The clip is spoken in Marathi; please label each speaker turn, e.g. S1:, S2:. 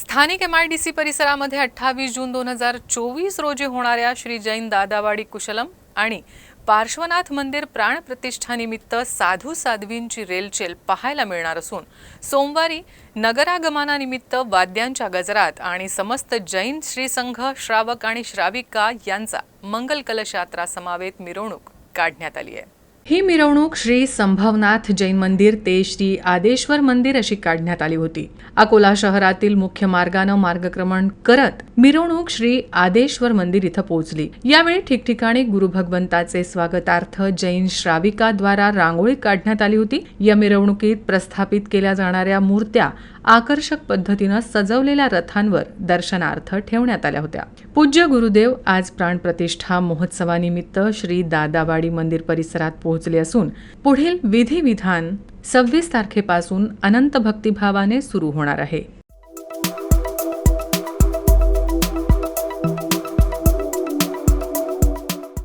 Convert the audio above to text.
S1: स्थानिक MIDC परिसरामध्ये 28 जून 2024 रोजी होणाऱ्या श्री जैन दादावाडी कुशलम आणि पार्श्वनाथ मंदिर प्राण प्रतिष्ठानिमित्त साधू साध्वींची रेलचेल पाहायला मिळणार असून सोमवारी नगरागमनानिमित्त वाद्यांच्या गजरात आणि समस्त जैन श्रीसंघ श्रावक आणि श्राविका यांचा मंगल कलश यात्रा समवेत मिरवणूक काढण्यात आली आहे। ही मिरवणूक श्री संभवनाथ जैन मंदिर ते श्री आदेश्वर मंदिर अशी काढण्यात आली होती। अकोला शहरातील मुख्य मार्गाने मार्गक्रमण करत मिरवणूक श्री आदेश्वर मंदिर इथं पोहोचली। यावेळी ठिकठिकाणी गुरु भगवंताचे स्वागतार्थ जैन श्राविकाद्वारा रांगोळी काढण्यात आली होती। या मिरवणुकीत प्रस्थापित केल्या जाणाऱ्या मूर्त्या आकर्षक पद्धतीने सजवलेल्या रथांवर दर्शनार्थ ठेवण्यात आल्या होत्या। पूज्य गुरुदेव आज प्राणप्रतिष्ठा महोत्सवानिमित्त श्री दादावाडी मंदिर परिसरात पोहोचले असून पुढील विधी विधान 26 तारखेपासून अनंत भक्तिभावाने सुरू होणार आहे।